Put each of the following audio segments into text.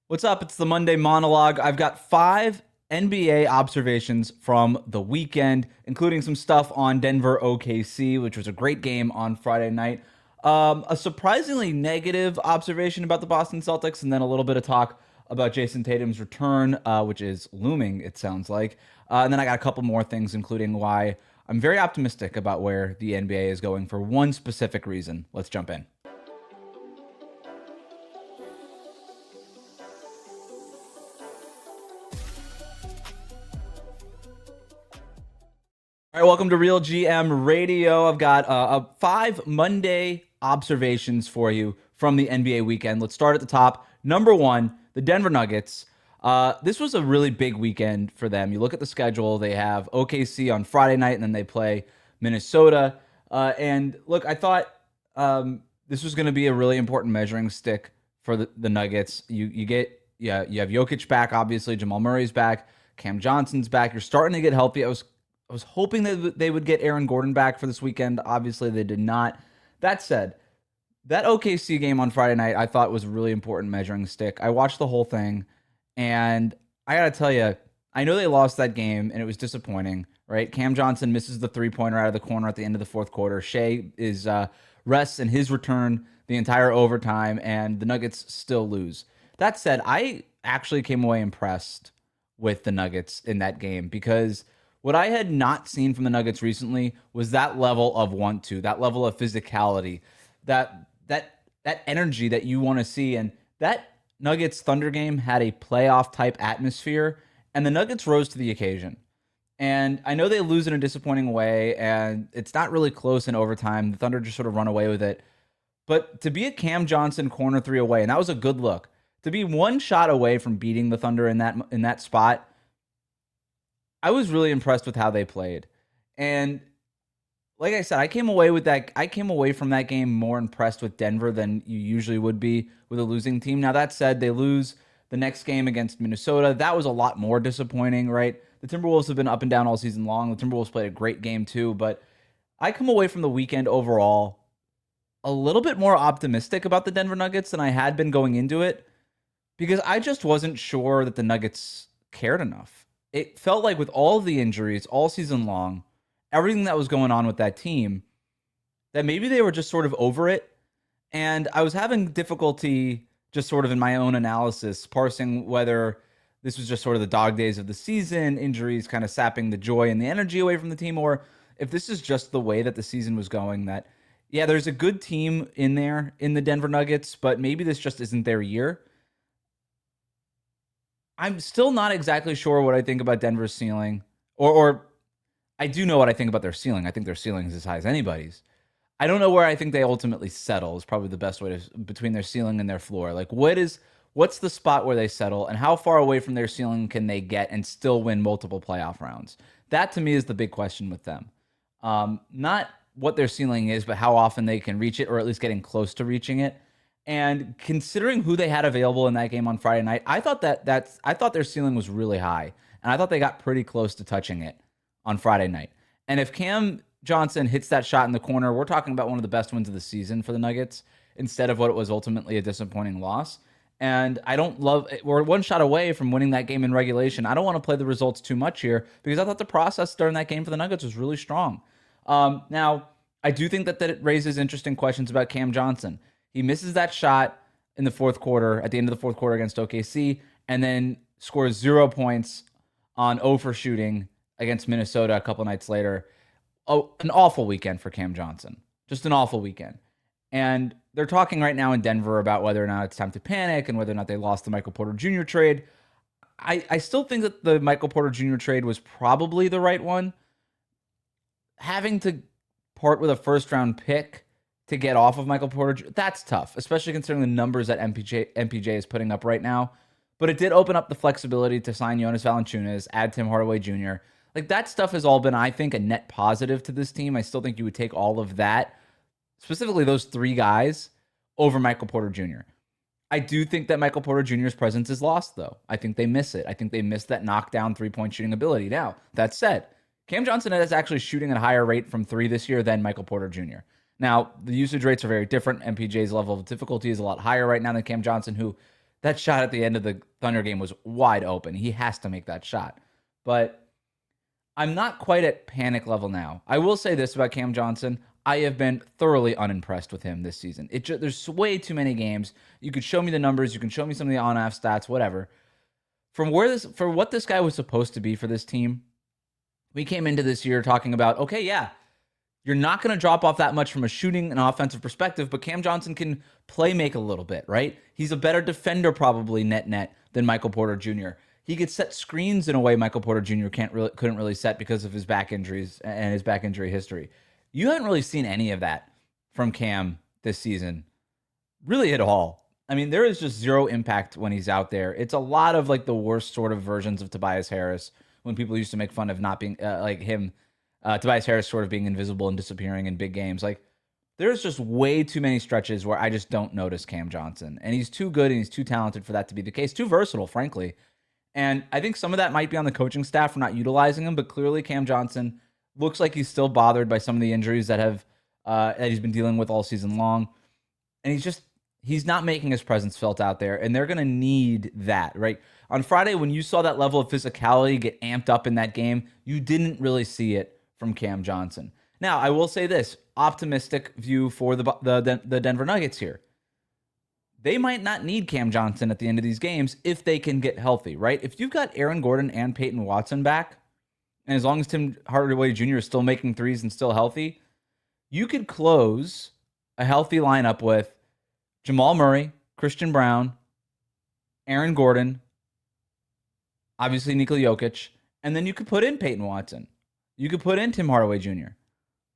What's up? It's the Monday Monologue. I've got 5 NBA observations from the weekend, including some stuff on Denver OKC, which was a great game on Friday night. A surprisingly negative observation about the Boston Celtics, and then a little bit of talk about Jason Tatum's return, which is looming, it sounds like. And then I got a couple more things, including why I'm very optimistic about where the NBA is going for one specific reason. Let's jump in. All right, welcome to Real GM Radio. I've got 5 Monday observations for you from the NBA weekend. Let's start at the top. Number one, the Denver Nuggets. This was a really big weekend for them. You look at the schedule, they have OKC on Friday night, and then they play Minnesota. And look, I thought this was going to be a really important measuring stick for the Nuggets. You have Jokic back, obviously. Jamal Murray's back. Cam Johnson's back. You're starting to get healthy. I was hoping that they would get Aaron Gordon back for this weekend. Obviously, they did not. That said, that OKC game on Friday night I thought was a really important measuring stick. I watched the whole thing, and I got to tell you, I know they lost that game, and it was disappointing, right? Cam Johnson misses the three-pointer out of the corner at the end of the fourth quarter. Shea is rests in his return the entire overtime, and the Nuggets still lose. That said, I actually came away impressed with the Nuggets in that game because what I had not seen from the Nuggets recently was that level of want to, that level of physicality, that energy that you want to see. And that Nuggets Thunder game had a playoff type atmosphere, and the Nuggets rose to the occasion. And I know they lose in a disappointing way, and it's not really close in overtime. The Thunder just sort of run away with it. But to be a Cam Johnson corner three away, and that was a good look. To be one shot away from beating the Thunder in that spot, I was really impressed with how they played. And like I said, I came away from that game more impressed with Denver than you usually would be with a losing team. Now that said, they lose the next game against Minnesota. That was a lot more disappointing, right? The Timberwolves have been up and down all season long. The Timberwolves played a great game too, but I come away from the weekend overall a little bit more optimistic about the Denver Nuggets than I had been going into it because I just wasn't sure that the Nuggets cared enough. It felt like with all of the injuries all season long, everything that was going on with that team, that maybe they were just sort of over it. And I was having difficulty just sort of in my own analysis, parsing whether this was just sort of the dog days of the season, injuries kind of sapping the joy and the energy away from the team, or if this is just the way that the season was going, that, yeah, there's a good team in there in the Denver Nuggets, but maybe this just isn't their year. I'm still not exactly sure what I think about Denver's ceiling, or I do know what I think about their ceiling. I think their ceiling is as high as anybody's. I don't know where I think they ultimately settle is probably the best way to between their ceiling and their floor. Like what's the spot where they settle and how far away from their ceiling can they get and still win multiple playoff rounds? That to me is the big question with them. Not what their ceiling is, but how often they can reach it or at least getting close to reaching it. And considering who they had available in that game on Friday night, I thought I thought their ceiling was really high, and I thought they got pretty close to touching it on Friday night. And if Cam Johnson hits that shot in the corner, we're talking about one of the best wins of the season for the Nuggets instead of what was ultimately a disappointing loss. And I don't love we're one shot away from winning that game in regulation. I don't want to play the results too much here because I thought the process during that game for the Nuggets was really strong. Now, I do think that it raises interesting questions about Cam Johnson. He misses that shot in the fourth quarter, at the end of the fourth quarter against OKC, and then scores 0 points on 0 for shooting against Minnesota a couple nights later. Oh, an awful weekend for Cam Johnson. Just an awful weekend. And they're talking right now in Denver about whether or not it's time to panic and whether or not they lost the Michael Porter Jr. trade. I still think that the Michael Porter Jr. trade was probably the right one. Having to part with a first-round pick to get off of Michael Porter, that's tough, especially considering the numbers that MPJ is putting up right now. But it did open up the flexibility to sign Jonas Valanciunas, add Tim Hardaway Jr. Like that stuff has all been, I think, a net positive to this team. I still think you would take all of that, specifically those 3 guys, over Michael Porter Jr. I do think that Michael Porter Jr.'s presence is lost, though. I think they miss it. I think they miss that knockdown three-point shooting ability. Now, that said, Cam Johnson is actually shooting at a higher rate from 3 this year than Michael Porter Jr. Now, the usage rates are very different. MPJ's level of difficulty is a lot higher right now than Cam Johnson, who That shot at the end of the Thunder game was wide open. He has to make that shot. But I'm not quite at panic level now. I will say this about Cam Johnson. I have been thoroughly unimpressed with him this season. There's way too many games. You could show me the numbers. You can show me some of the on-off stats, whatever. For what this guy was supposed to be for this team, we came into this year talking about, okay, yeah, you're not going to drop off that much from a shooting and offensive perspective, but Cam Johnson can play make a little bit, right? He's a better defender probably net than Michael Porter Jr. He could set screens in a way Michael Porter Jr. couldn't really set because of his back injuries and his back injury history. You haven't really seen any of that from Cam this season, really at all. I mean, there is just zero impact when he's out there. It's a lot of like the worst sort of versions of Tobias Harris when people used to make fun of not being like him. Tobias Harris sort of being invisible and disappearing in big games. Like, there's just way too many stretches where I just don't notice Cam Johnson. And he's too good and he's too talented for that to be the case. Too versatile, frankly. And I think some of that might be on the coaching staff for not utilizing him, but clearly Cam Johnson looks like he's still bothered by some of the injuries that he's been dealing with all season long. And he's not making his presence felt out there, and they're going to need that, right? On Friday, when you saw that level of physicality get amped up in that game, you didn't really see it from Cam Johnson. Now, I will say this, optimistic view for the Denver Nuggets here. They might not need Cam Johnson at the end of these games if they can get healthy, right? If you've got Aaron Gordon and Peyton Watson back, and as long as Tim Hardaway Jr. is still making threes and still healthy, you could close a healthy lineup with Jamal Murray, Christian Brown, Aaron Gordon, obviously Nikola Jokic, and then you could put in Peyton Watson. You could put in Tim Hardaway Jr.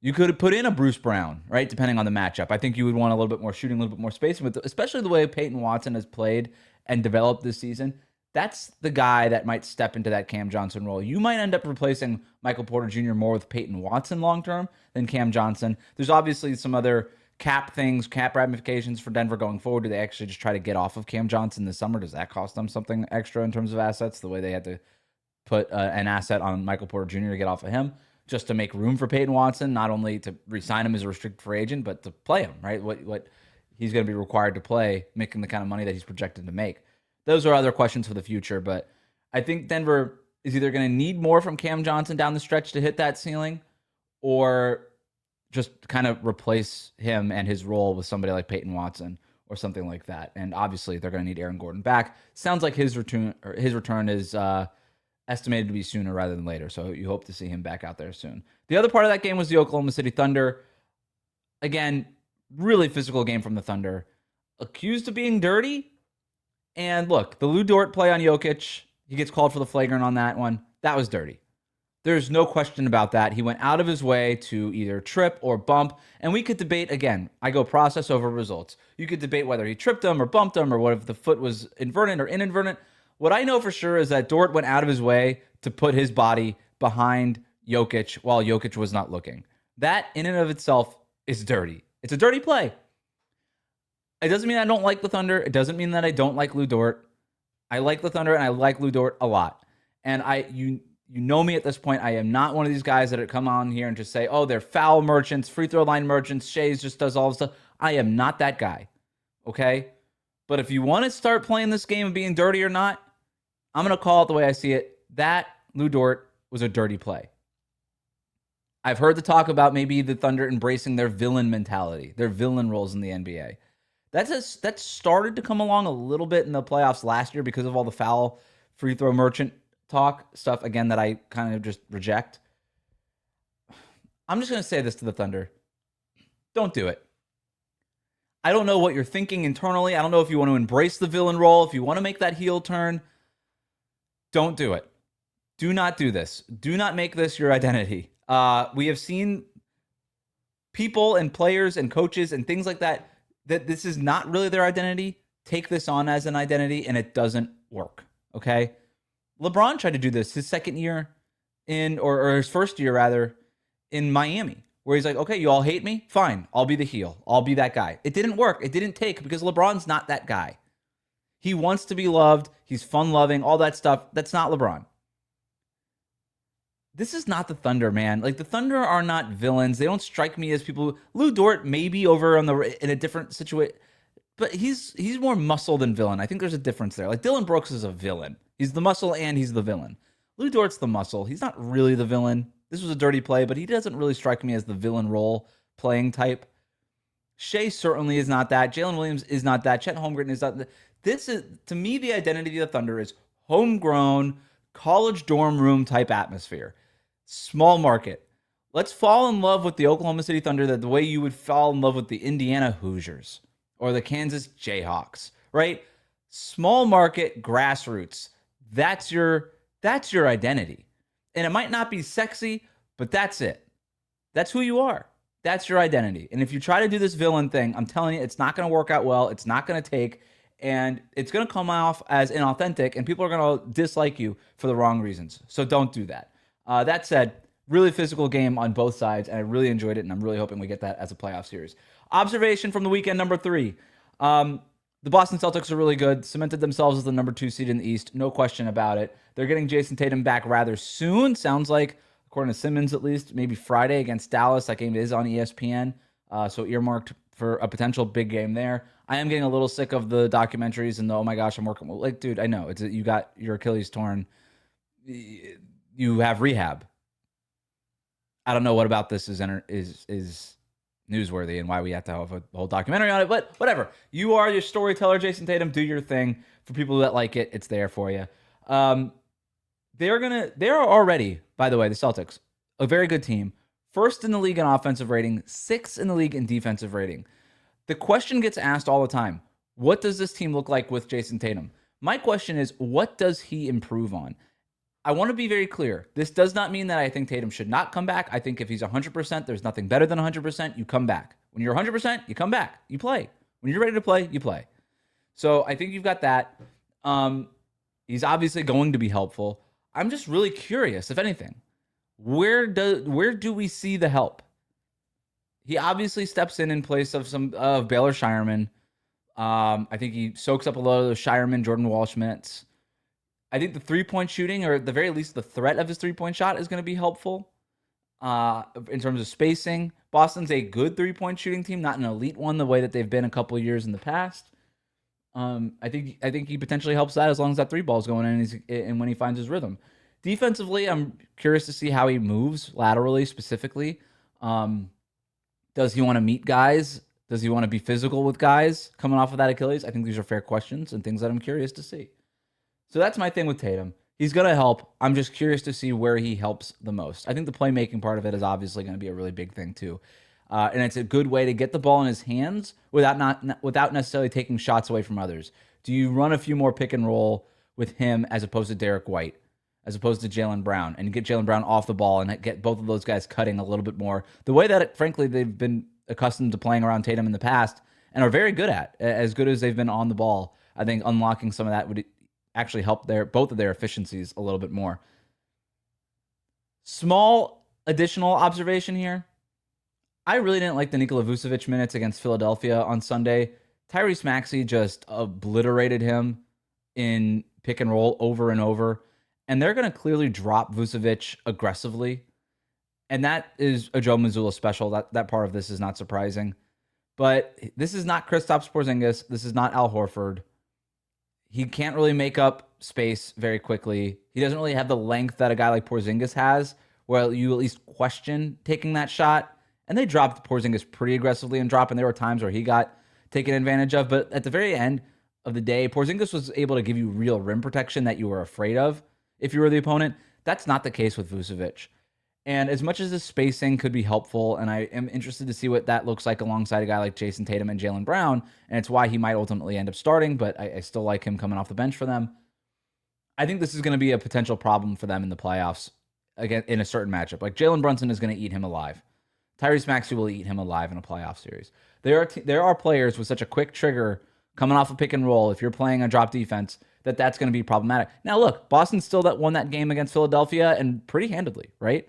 You could put in a Bruce Brown, right? Depending on the matchup. I think you would want a little bit more shooting, a little bit more spacing, but especially the way Peyton Watson has played and developed this season, that's the guy that might step into that Cam Johnson role. You might end up replacing Michael Porter Jr. more with Peyton Watson long-term than Cam Johnson. There's obviously some other cap ramifications for Denver going forward. Do they actually just try to get off of Cam Johnson this summer? Does that cost them something extra in terms of assets, the way they had to put an asset on Michael Porter Jr. to get off of him, just to make room for Peyton Watson, not only to re-sign him as a restricted free agent, but to play him, right? What he's going to be required to play, making the kind of money that he's projected to make. Those are other questions for the future, but I think Denver is either going to need more from Cam Johnson down the stretch to hit that ceiling, or just kind of replace him and his role with somebody like Peyton Watson or something like that. And obviously they're going to need Aaron Gordon back. Sounds like his return is estimated to be sooner rather than later. So you hope to see him back out there soon. The other part of that game was the Oklahoma City Thunder. Again, really physical game from the Thunder. Accused of being dirty. And look, the Lou Dort play on Jokic, he gets called for the flagrant on that one. That was dirty. There's no question about that. He went out of his way to either trip or bump. And we could debate, again, I go process over results. You could debate whether he tripped him or bumped him or what if the foot was inverted or inadvertent. What I know for sure is that Dort went out of his way to put his body behind Jokic while Jokic was not looking. That in and of itself is dirty. It's a dirty play. It doesn't mean I don't like the Thunder. It doesn't mean that I don't like Lou Dort. I like the Thunder and I like Lou Dort a lot. And you know me at this point. I am not one of these guys that come on here and just say, oh, they're foul merchants, free throw line merchants. Shays just does all this stuff. I am not that guy. Okay? But if you want to start playing this game of being dirty or not, I'm going to call it the way I see it. That Lou Dort was a dirty play. I've heard the talk about maybe the Thunder embracing their villain mentality, their villain roles in the NBA. That started to come along a little bit in the playoffs last year because of all the foul free throw merchant talk stuff, again, that I kind of just reject. I'm just going to say this to the Thunder. Don't do it. I don't know what you're thinking internally. I don't know if you want to embrace the villain role, if you want to make that heel turn. Don't do it. Do not do this. Do not make this your identity. We have seen people and players and coaches and things like that this is not really their identity, take this on as an identity, and it doesn't work, okay? LeBron tried to do this his second year or his first year, rather, in Miami, where he's like, okay, you all hate me? Fine, I'll be the heel. I'll be that guy. It didn't work. It didn't take because LeBron's not that guy. He wants to be loved. He's fun-loving, all that stuff. That's not LeBron. This is not the Thunder, man. Like, the Thunder are not villains. They don't strike me as people. Lou Dort maybe over in a different situation, but he's more muscle than villain. I think there's a difference there. Like Dylan Brooks is a villain. He's the muscle and he's the villain. Lou Dort's the muscle. He's not really the villain. This was a dirty play, but he doesn't really strike me as the villain role playing type. Shea certainly is not that. Jalen Williams is not that. Chet Holmgren is not that. This is, to me, the identity of the Thunder is homegrown, college dorm room type atmosphere. Small market. Let's fall in love with the Oklahoma City Thunder the way you would fall in love with the Indiana Hoosiers or the Kansas Jayhawks, right? Small market, grassroots. That's your identity. And it might not be sexy, but that's it. That's who you are. That's your identity. And if you try to do this villain thing, I'm telling you, it's not going to work out well. It's not going to take, and it's going to come off as inauthentic, and people are going to dislike you for the wrong reasons. So don't do that. That said, really physical game on both sides, and I really enjoyed it, and I'm really hoping we get that as a playoff series. Observation from the weekend, number 3. The Boston Celtics are really good, cemented themselves as the number 2 seed in the East, no question about it. They're getting Jason Tatum back rather soon, sounds like, according to Simmons at least, maybe Friday against Dallas. That game is on ESPN, so earmarked for a potential big game there. I am getting a little sick of the documentaries and the, oh my gosh, I'm working. Like, dude, I know. You got your Achilles torn. You have rehab. I don't know what about this is newsworthy and why we have to have a whole documentary on it, but whatever. You are your storyteller, Jason Tatum. Do your thing. For people that like it, it's there for you. They are already, by the way, the Celtics, a very good team. First in the league in offensive rating, 6th in the league in defensive rating. The question gets asked all the time, what does this team look like with Jason Tatum? My question is, what does he improve on? I want to be very clear. This does not mean that I think Tatum should not come back. I think if he's 100%, there's nothing better than 100%. You come back. When you're 100%, you come back. You play. When you're ready to play, you play. So I think you've got that. He's obviously going to be helpful. I'm just really curious, if anything, where do we see the help? He obviously steps in place of some of Baylor Shireman. I think he soaks up a lot of those Shireman, Jordan Walsh minutes. I think the three-point shooting, or at the very least the threat of his three-point shot, is going to be helpful in terms of spacing. Boston's a good three-point shooting team, not an elite one the way that they've been a couple of years in the past. I think he potentially helps that as long as that three ball is going in and when he finds his rhythm. Defensively, I'm curious to see how he moves laterally specifically. Does he want to meet guys? Does he want to be physical with guys coming off of that Achilles? I think these are fair questions and things that I'm curious to see. So that's my thing with Tatum. He's going to help. I'm just curious to see where he helps the most. I think the playmaking part of it is obviously going to be a really big thing too. And it's a good way to get the ball in his hands without necessarily taking shots away from others. Do you run a few more pick and roll with him as opposed to Derek White, as opposed to Jaylen Brown, and get Jaylen Brown off the ball and get both of those guys cutting a little bit more? The way that, frankly, they've been accustomed to playing around Tatum in the past and are very good at, as good as they've been on the ball. I think unlocking some of that would actually help both of their efficiencies a little bit more. Small additional observation here. I really didn't like the Nikola Vucevic minutes against Philadelphia on Sunday. Tyrese Maxey just obliterated him in pick and roll over and over. And they're going to clearly drop Vucevic aggressively. And that is a Joe Mazzulla special. That part of this is not surprising. But this is not Kristaps Porzingis. This is not Al Horford. He can't really make up space very quickly. He doesn't really have the length that a guy like Porzingis has, where you at least question taking that shot. And they dropped Porzingis pretty aggressively and there were times where he got taken advantage of. But at the very end of the day, Porzingis was able to give you real rim protection that you were afraid of if you were the opponent. That's not the case with Vucevic. And as much as his spacing could be helpful, and I am interested to see what that looks like alongside a guy like Jason Tatum and Jaylen Brown, and it's why he might ultimately end up starting, but I still like him coming off the bench for them. I think this is going to be a potential problem for them in the playoffs again in a certain matchup. Like Jalen Brunson is going to eat him alive. Tyrese Maxey will eat him alive in a playoff series. There are players with such a quick trigger coming off a pick and roll, if you're playing a drop defense, that's going to be problematic. Now, look, Boston still won that game against Philadelphia and pretty handedly, right?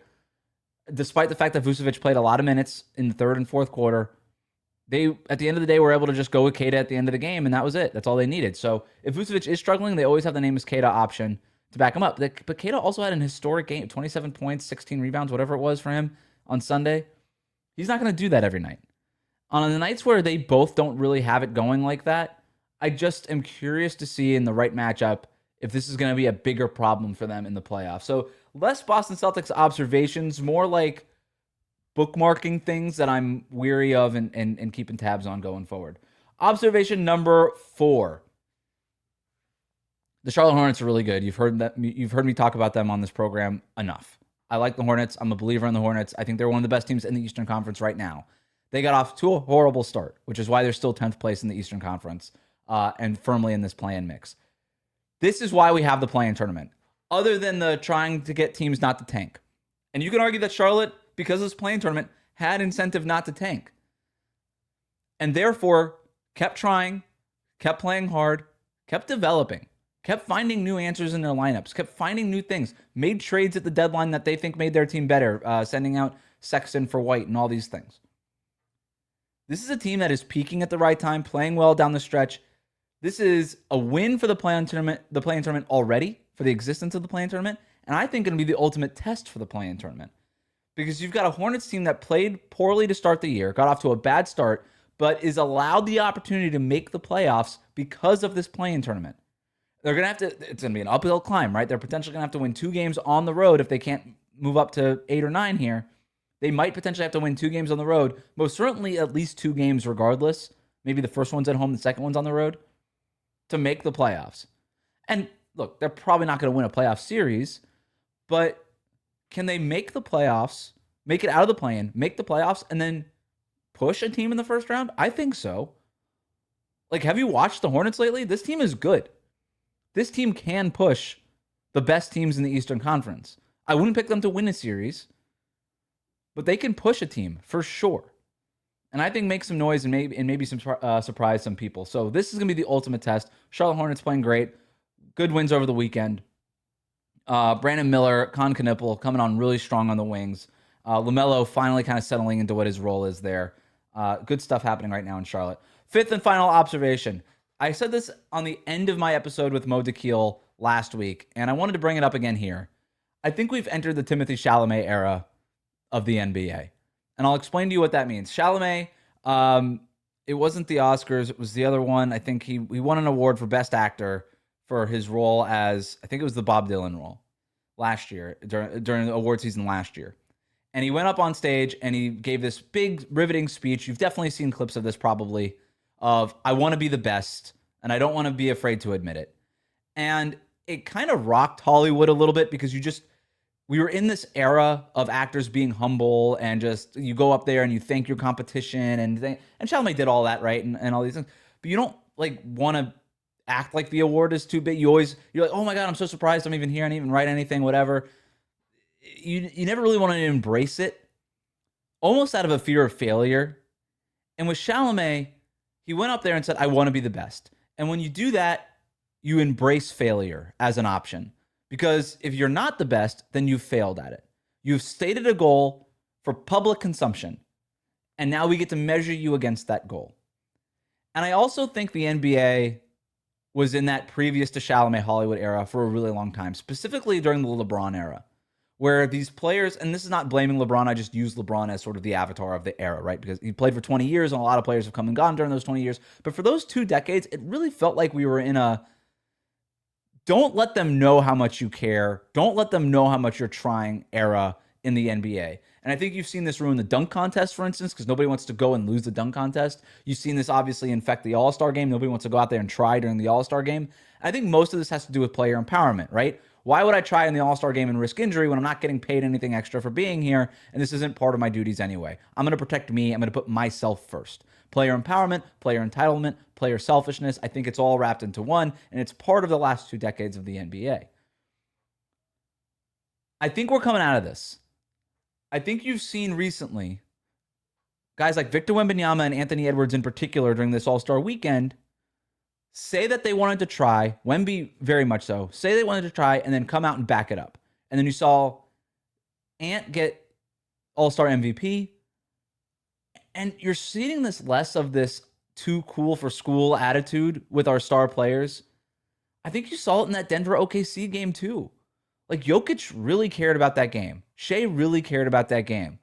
Despite the fact that Vucevic played a lot of minutes in the third and fourth quarter, they, at the end of the day, were able to just go with Keita at the end of the game, and that was it. That's all they needed. So if Vucevic is struggling, they always have the Nameless Keita option to back him up. But Keita also had an historic game, 27 points, 16 rebounds, whatever it was for him on Sunday. He's not going to do that every night. On the nights where they both don't really have it going like that, I just am curious to see in the right matchup if this is going to be a bigger problem for them in the playoffs. So less Boston Celtics observations, more like bookmarking things that I'm weary of and keeping tabs on going forward. Observation number 4. The Charlotte Hornets are really good. You've heard me talk about them on this program enough. I like the Hornets. I'm a believer in the Hornets. I think they're one of the best teams in the Eastern Conference right now. They got off to a horrible start, which is why they're still 10th place in the Eastern Conference and firmly in this play-in mix. This is why we have the play-in tournament, other than the trying to get teams not to tank. And you can argue that Charlotte, because of this play-in tournament, had incentive not to tank. And therefore, kept trying, kept playing hard, kept developing, kept finding new answers in their lineups, kept finding new things, made trades at the deadline that they think made their team better, sending out Sexton for White and all these things. This is a team that is peaking at the right time, playing well down the stretch. This is a win for the play-in tournament already, for the existence of the play-in tournament, and I think it'll be the ultimate test for the play-in tournament. Because you've got a Hornets team that played poorly to start the year, got off to a bad start, but is allowed the opportunity to make the playoffs because of this play-in tournament. They're going to have to, it's going to be an uphill climb, right? They're potentially going to have to win 2 games on the road if they can't move up to 8 or 9 here. They might potentially have to win 2 games on the road, most certainly at least 2 games regardless. Maybe the first one's at home, the second one's on the road, to make the playoffs. And look, they're probably not going to win a playoff series, but can they make the playoffs, make it out of the play-in, make the playoffs, and then push a team in the first round? I think so. Like, have you watched the Hornets lately? This team is good. This team can push the best teams in the Eastern Conference. I wouldn't pick them to win a series, but they can push a team for sure. And I think make some noise and maybe some surprise some people. So this is going to be the ultimate test. Charlotte Hornets playing great. Good wins over the weekend. Brandon Miller, Con Knipple coming on really strong on the wings. LaMelo finally kind of settling into what his role is there. Good stuff happening right now in Charlotte. 5th and final observation. I said this on the end of my episode with Mo DeKeel last week, and I wanted to bring it up again here. I think we've entered the Timothy Chalamet era of the NBA. And I'll explain to you what that means. Chalamet, it wasn't the Oscars. It was the other one. I think he won an award for Best Actor for his role as, I think it was the Bob Dylan role last year, during the award season last year. And he went up on stage and he gave this big, riveting speech. You've definitely seen clips of this probably, of I want to be the best and I don't want to be afraid to admit it. And it kind of rocked Hollywood a little bit because we were in this era of actors being humble and just, you go up there and you thank your competition and Chalamet did all that, right? And all these things. But you don't like want to act like the award is too big. You're like, oh my God, I'm so surprised I'm even here. I didn't even write anything, whatever. You never really want to embrace it, almost out of a fear of failure. And with Chalamet, he went up there and said, I want to be the best. And when you do that, you embrace failure as an option. Because if you're not the best, then you've failed at it. You've stated a goal for public consumption. And now we get to measure you against that goal. And I also think the NBA was in that previous to Chalamet Hollywood era for a really long time, specifically during the LeBron era, where these players, and this is not blaming LeBron, I just use LeBron as sort of the avatar of the era, right? Because he played for 20 years and a lot of players have come and gone during those 20 years. But for those 2 decades, it really felt like we were in a, don't let them know how much you care. Don't let them know how much you're trying era in the NBA. And I think you've seen this ruin the dunk contest, for instance, because nobody wants to go and lose the dunk contest. You've seen this obviously infect the All-Star game. Nobody wants to go out there and try during the All-Star game. I think most of this has to do with player empowerment, right? Why would I try in the All-Star game and risk injury when I'm not getting paid anything extra for being here and this isn't part of my duties anyway? I'm going to protect me. I'm going to put myself first. Player empowerment, player entitlement, player selfishness. I think it's all wrapped into one, and it's part of the last 2 decades of the NBA. I think we're coming out of this. I think you've seen recently guys like Victor Wembanyama and Anthony Edwards in particular during this All-Star weekend say that they wanted to try, Wemby very much so, say they wanted to try and then come out and back it up. And then you saw Ant get All-Star MVP. And you're seeing this less of this too cool for school attitude with our star players. I think you saw it in that Denver OKC game too. Like Jokic really cared about that game. Shea really cared about that game.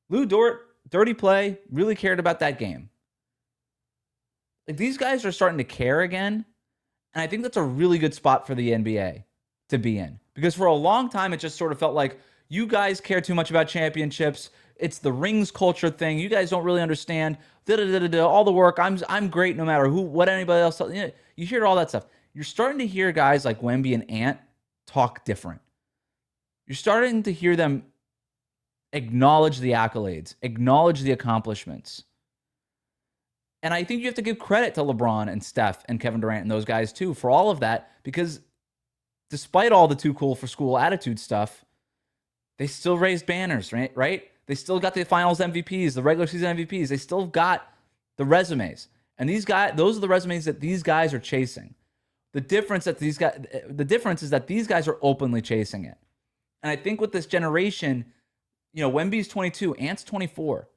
Lou Dort dirty play, really cared about that game. Like, these guys are starting to care again. And I think that's a really good spot for the NBA to be in. Because for a long time, it just sort of felt like you guys care too much about championships. It's the rings culture thing. You guys don't really understand all the work. I'm great no matter what anybody else. You hear all that stuff. You're starting to hear guys like Wemby and Ant talk different. You're starting to hear them acknowledge the accolades, acknowledge the accomplishments. And I think you have to give credit to LeBron and Steph and Kevin Durant and those guys too for all of that, because despite all the too cool for school attitude stuff, they still raised banners, right? They still got the finals MVPs, the regular season MVPs. They still got the resumes. And those are the resumes that these guys are chasing. The difference is that these guys are openly chasing it. And I think with this generation, Wemby's 22, Ant's 24.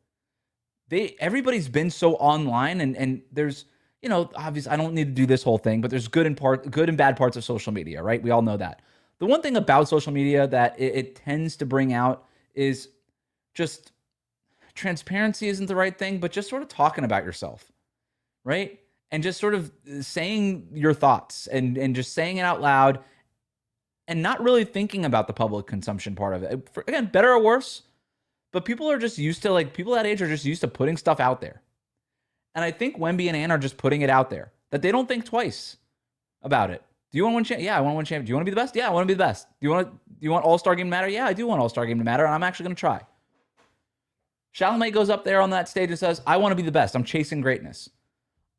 Everybody's been so online, and there's, obviously I don't need to do this whole thing, but there's good and bad parts of social media, right? We all know that. The one thing about social media that it tends to bring out is just transparency isn't the right thing, but just sort of talking about yourself, right? And just sort of saying your thoughts and just saying it out loud and not really thinking about the public consumption part of it. Again, better or worse, but people are just used to, people that age are just used to putting stuff out there. And I think Wemby and Ant are just putting it out there, that they don't think twice about it. Do you want to win champion? Yeah, I want to win champion. Do you want to be the best? Yeah, I want to be the best. Do you want All-Star Game to matter? Yeah, I do want All-Star Game to matter, and I'm actually going to try. Chalamet goes up there on that stage and says, I want to be the best. I'm chasing greatness.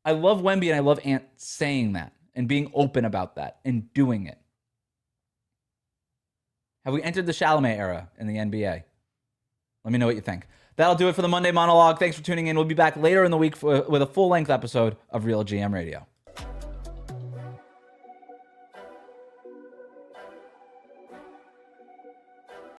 I love Wemby and I love Ant saying that and being open about that and doing it. Have we entered the Chalamet era in the NBA? Let me know what you think. That'll do it for the Monday Monologue. Thanks for tuning in. We'll be back later in the week with a full-length episode of Real GM Radio.